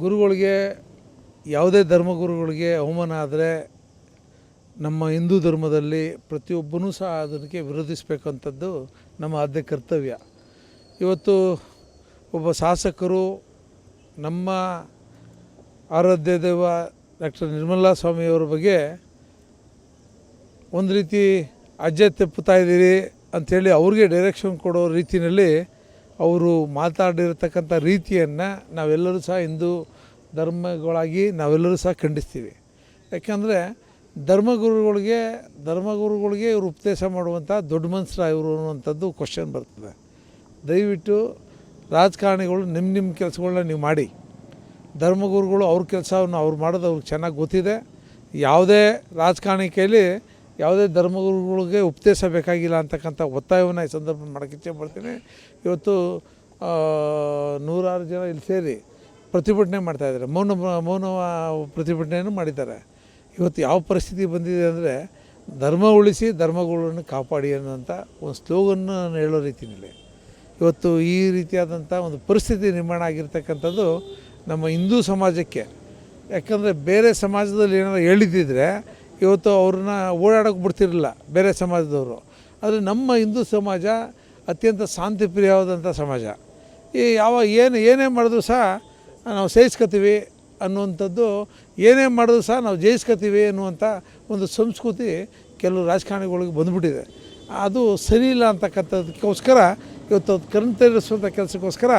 ಗುರುಗಳಿಗೆ ಯಾವುದೇ ಧರ್ಮಗುರುಗಳಿಗೆ ಅವಮಾನ ಆದರೆ ನಮ್ಮ ಹಿಂದೂ ಧರ್ಮದಲ್ಲಿ ಪ್ರತಿಯೊಬ್ಬನೂ ಸಹ ಅದಕ್ಕೆ ವಿರೋಧಿಸಬೇಕಂಥದ್ದು ನಮ್ಮ ಆದ್ಯ ಕರ್ತವ್ಯ. ಇವತ್ತು ಒಬ್ಬ ಶಾಸಕರು ನಮ್ಮ ಆರಾಧ್ಯ ದೈವ ಡಾಕ್ಟರ್ ನಿರ್ಮಲಾ ಸ್ವಾಮಿಯವರ ಬಗ್ಗೆ ಒಂದು ರೀತಿ ಅಜ್ಜೆ ತಪ್ಪುತ್ತಾ ಇದ್ದೀರಿ ಅಂಥೇಳಿ ಅವ್ರಿಗೆ ಡೈರೆಕ್ಷನ್ ಕೊಡೋ ರೀತಿಯಲ್ಲಿ ಅವರು ಮಾತಾಡಿರ್ತಕ್ಕಂಥ ರೀತಿಯನ್ನು ನಾವೆಲ್ಲರೂ ಸಹ ಹಿಂದೂ ಧರ್ಮಗಳಾಗಿ ನಾವೆಲ್ಲರೂ ಸಹ ಖಂಡಿಸ್ತೀವಿ. ಯಾಕೆಂದರೆ ಧರ್ಮಗುರುಗಳಿಗೆ ಇವರು ಉಪದೇಶ ಮಾಡುವಂಥ ದೊಡ್ಡ ಮನುಷ್ಯರ ಇವರು ಅನ್ನುವಂಥದ್ದು ಕ್ವಶನ್ ಬರ್ತದೆ. ದಯವಿಟ್ಟು ರಾಜಕಾರಣಿಗಳು ನಿಮ್ಮ ಕೆಲಸಗಳನ್ನ ನೀವು ಮಾಡಿ. ಧರ್ಮಗುರುಗಳು ಅವ್ರ ಕೆಲಸವನ್ನು ಅವ್ರು ಮಾಡೋದು ಅವ್ರಿಗೆ ಚೆನ್ನಾಗಿ ಗೊತ್ತಿದೆ. ಯಾವುದೇ ರಾಜಕಾರಣಿ ಕೈಲಿ ಯಾವುದೇ ಧರ್ಮಗುರುಗಳಿಗೆ ಉಪದೇಶ ಬೇಕಾಗಿಲ್ಲ ಅಂತಕ್ಕಂಥ ಒತ್ತಾಯವನ್ನು ಈ ಸಂದರ್ಭ ಮಾಡೋಕ್ಕೆ ಇಚ್ಛೆ ಪಡ್ತೀನಿ. ಇವತ್ತು ನೂರಾರು ಜನ ಇಲ್ಲಿ ಸೇರಿ ಪ್ರತಿಭಟನೆ ಮಾಡ್ತಾಯಿದ್ದಾರೆ. ಮೌನ ಪ್ರತಿಭಟನೆಯನ್ನು ಮಾಡಿದ್ದಾರೆ. ಇವತ್ತು ಯಾವ ಪರಿಸ್ಥಿತಿ ಬಂದಿದೆ ಅಂದರೆ ಧರ್ಮ ಉಳಿಸಿ ಧರ್ಮಗಳನ್ನು ಕಾಪಾಡಿ ಅನ್ನೋಂಥ ಒಂದು ಸ್ಲೋಗನ್ನ ನಾನು ಹೇಳೋ ರೀತಿಯಲ್ಲಿ ಇವತ್ತು ಈ ರೀತಿಯಾದಂಥ ಒಂದು ಪರಿಸ್ಥಿತಿ ನಿರ್ಮಾಣ ಆಗಿರ್ತಕ್ಕಂಥದ್ದು ನಮ್ಮ ಹಿಂದೂ ಸಮಾಜಕ್ಕೆ. ಯಾಕಂದರೆ ಬೇರೆ ಸಮಾಜದಲ್ಲಿ ಏನಾದ್ರು ಹೇಳಿದ್ದಿದ್ರೆ ಇವತ್ತು ಅವ್ರನ್ನ ಓಡಾಡೋಕ್ಕೆ ಬಿಡ್ತಿರಲಿಲ್ಲ ಬೇರೆ ಸಮಾಜದವರು. ಆದರೆ ನಮ್ಮ ಹಿಂದೂ ಸಮಾಜ ಅತ್ಯಂತ ಶಾಂತಿಪ್ರಿಯವಾದಂಥ ಸಮಾಜ. ಈ ಏನೇ ಮಾಡಿದ್ರು ಸಹ ನಾವು ಸಹಿಸ್ಕೊತೀವಿ ಅನ್ನುವಂಥದ್ದು, ಏನೇ ಮಾಡಿದ್ರು ಸಹ ನಾವು ಜಯಿಸ್ಕೊತೀವಿ ಅನ್ನುವಂಥ ಒಂದು ಸಂಸ್ಕೃತಿ ಕೆಲವು ರಾಜಕಾರಣಿಗಳಿಗೆ ಬಂದುಬಿಟ್ಟಿದೆ. ಅದು ಸರಿ ಇಲ್ಲ ಅಂತಕ್ಕಂಥದಕ್ಕೋಸ್ಕರ ಇವತ್ತು ಅದು ಕಣ್ಣು ತೆರೆಸುವಂಥ ಕೆಲಸಕ್ಕೋಸ್ಕರ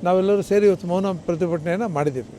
ನಾವೆಲ್ಲರೂ ಸೇರಿ ಇವತ್ತು ಮೌನ ಪ್ರತಿಭಟನೆಯನ್ನು ಮಾಡಿದ್ದೀವಿ.